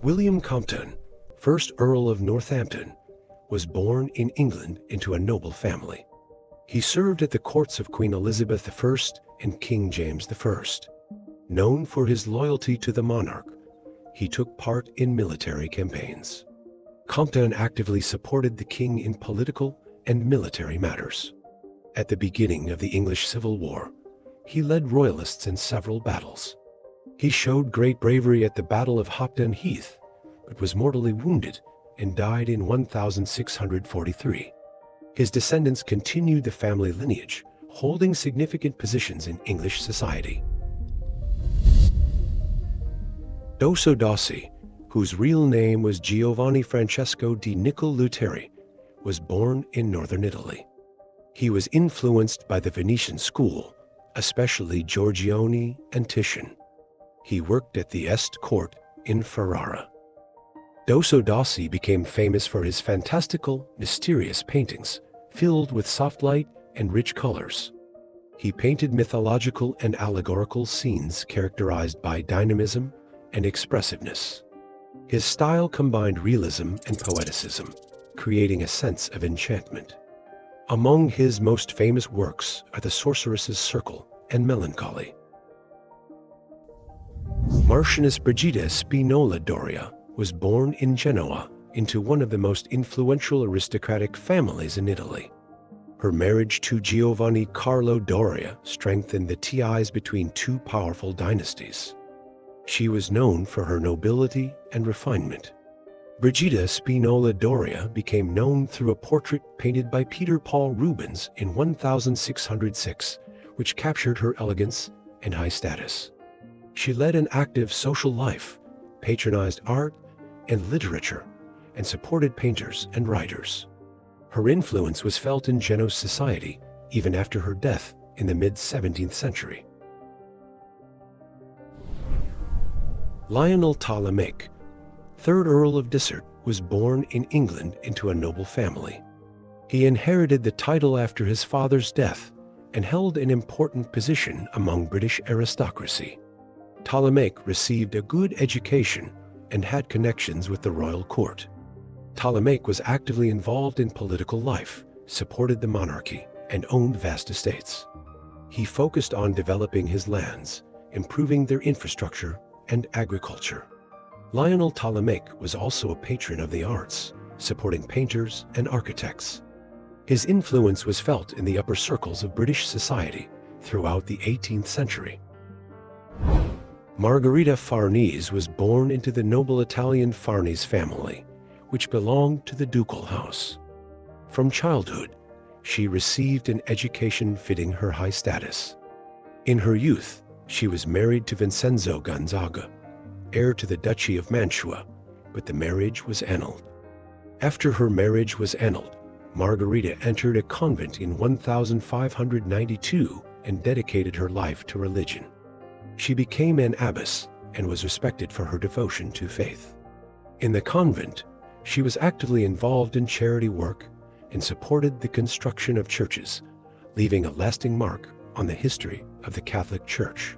William Compton, 1st Earl of Northampton, was born in England into a noble family. He served at the courts of Queen Elizabeth I and King James I. Known for his loyalty to the monarch, he took part in military campaigns. Compton actively supported the king in political and military matters. At the beginning of the English Civil War, he led royalists in several battles. He showed great bravery at the Battle of Hopton Heath, but was mortally wounded and died in 1643. His descendants continued the family lineage, holding significant positions in English society. Dosso Dossi, whose real name was Giovanni Francesco di Niccoluteri, was born in northern Italy. He was influenced by the Venetian school, especially Giorgione and Titian. He worked at the Este court in Ferrara. Dosso Dossi became famous for his fantastical, mysterious paintings, filled with soft light and rich colors. He painted mythological and allegorical scenes characterized by dynamism and expressiveness. His style combined realism and poeticism, creating a sense of enchantment. Among his most famous works are The Sorceress's Circle and Melancholy. Marchioness Brigida Spinola Doria was born in Genoa into one of the most influential aristocratic families in Italy. Her marriage to Giovanni Carlo Doria strengthened the ties between two powerful dynasties. She was known for her nobility and refinement. Brigida Spinola Doria became known through a portrait painted by Peter Paul Rubens in 1606, which captured her elegance and high status. She led an active social life, patronized art and literature, and supported painters and writers. Her influence was felt in Genoese society even after her death in the mid-17th century. Lionel Ptolemaic, 3rd Earl of Dysart, was born in England into a noble family. He inherited the title after his father's death and held an important position among British aristocracy. Ptolemaic received a good education and had connections with the royal court. Ptolemaic was actively involved in political life, supported the monarchy, and owned vast estates. He focused on developing his lands, improving their infrastructure and agriculture. Lionel Ptolemaic was also a patron of the arts, supporting painters and architects. His influence was felt in the upper circles of British society throughout the 18th century. Margherita Farnese was born into the noble Italian Farnese family, which belonged to the ducal house. From childhood, she received an education fitting her high status. In her youth, she was married to Vincenzo Gonzaga, heir to the Duchy of Mantua, but the marriage was annulled. After her marriage was annulled, Margherita entered a convent in 1592 and dedicated her life to religion. She became an abbess and was respected for her devotion to faith. In the convent, she was actively involved in charity work and supported the construction of churches, leaving a lasting mark on the history of the Catholic Church.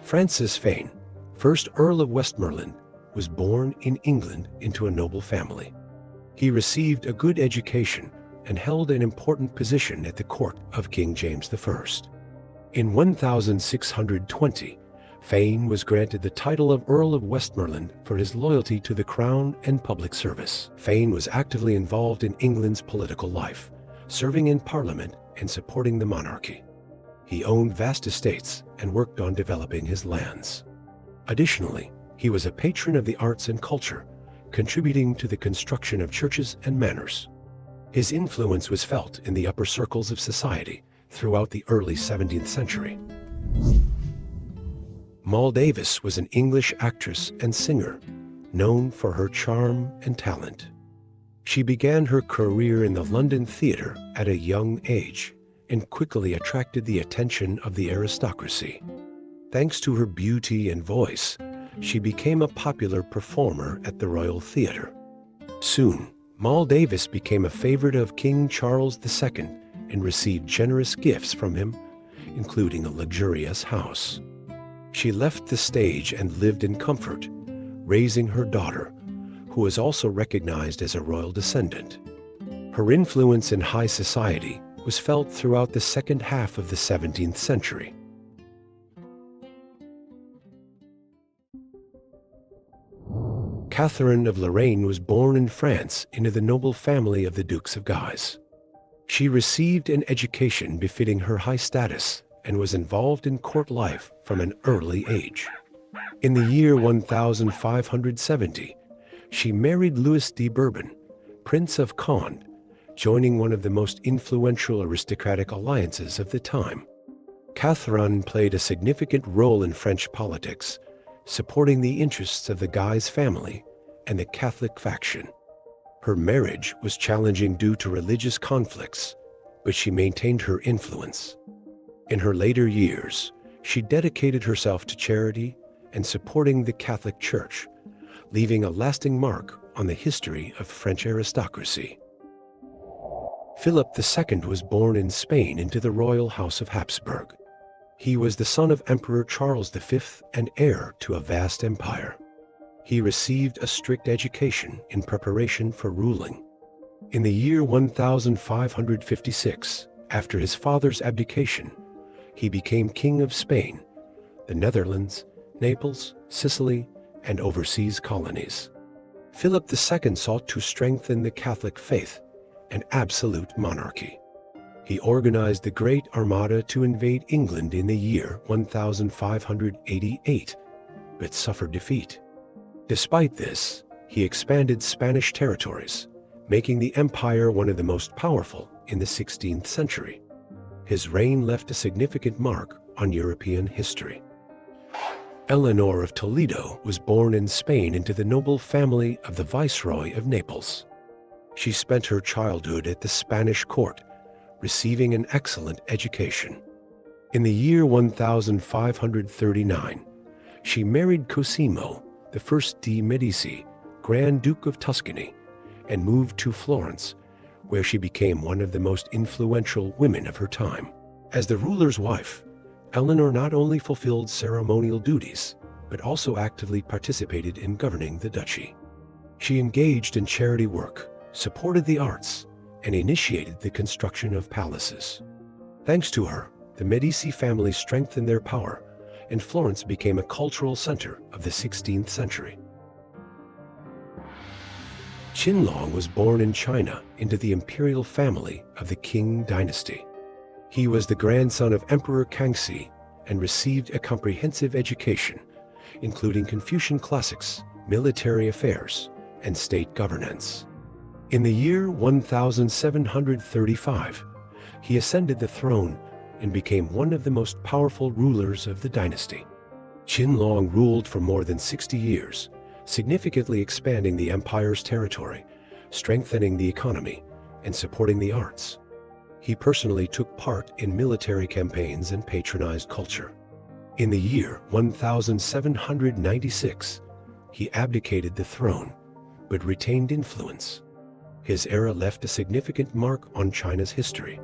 Francis Fane, 1st Earl of Westmoreland, was born in England into a noble family. He received a good education and held an important position at the court of King James I. In 1620, Fane was granted the title of Earl of Westmoreland for his loyalty to the crown and public service. Fane was actively involved in England's political life, serving in Parliament and supporting the monarchy. He owned vast estates and worked on developing his lands. Additionally, he was a patron of the arts and culture, contributing to the construction of churches and manors. His influence was felt in the upper circles of society throughout the early 17th century. Moll Davis was an English actress and singer, known for her charm and talent. She began her career in the London theatre at a young age and quickly attracted the attention of the aristocracy. Thanks to her beauty and voice, she became a popular performer at the Royal Theatre. Soon, Moll Davis became a favorite of King Charles II and received generous gifts from him, including a luxurious house. She left the stage and lived in comfort, raising her daughter, who was also recognized as a royal descendant. Her influence in high society was felt throughout the second half of the 17th century. Catherine of Lorraine was born in France into the noble family of the Dukes of Guise. She received an education befitting her high status and was involved in court life from an early age. In the year 1570, she married Louis de Bourbon, Prince of Conde, joining one of the most influential aristocratic alliances of the time. Catherine played a significant role in French politics, supporting the interests of the Guise family and the Catholic faction. Her marriage was challenging due to religious conflicts, but she maintained her influence. In her later years, she dedicated herself to charity and supporting the Catholic Church, leaving a lasting mark on the history of French aristocracy. Philip II was born in Spain into the royal house of Habsburg. He was the son of Emperor Charles V and heir to a vast empire. He received a strict education in preparation for ruling. In the year 1556, after his father's abdication, he became King of Spain, the Netherlands, Naples, Sicily, and overseas colonies. Philip II sought to strengthen the Catholic faith and absolute monarchy. He organized the Great Armada to invade England in the year 1588, but suffered defeat. Despite this, he expanded Spanish territories, making the empire one of the most powerful in the 16th century. His reign left a significant mark on European history. Eleanor of Toledo was born in Spain into the noble family of the Viceroy of Naples. She spent her childhood at the Spanish court, receiving an excellent education. In the year 1539, she married Cosimo, the first de' Medici, Grand Duke of Tuscany, and moved to Florence, where she became one of the most influential women of her time. As the ruler's wife, Eleanor not only fulfilled ceremonial duties, but also actively participated in governing the duchy. She engaged in charity work, supported the arts, and initiated the construction of palaces. Thanks to her, the Medici family strengthened their power, and Florence became a cultural center of the 16th century. Qinlong was born in China into the imperial family of the Qing dynasty. He was the grandson of Emperor Kangxi and received a comprehensive education, including Confucian classics, military affairs, and state governance. In the year 1735, he ascended the throne and became one of the most powerful rulers of the dynasty. Qinlong ruled for more than 60 years, significantly expanding the empire's territory, strengthening the economy, and supporting the arts. He personally took part in military campaigns and patronized culture. In the year 1796, he abdicated the throne, but retained influence. His era left a significant mark on China's history.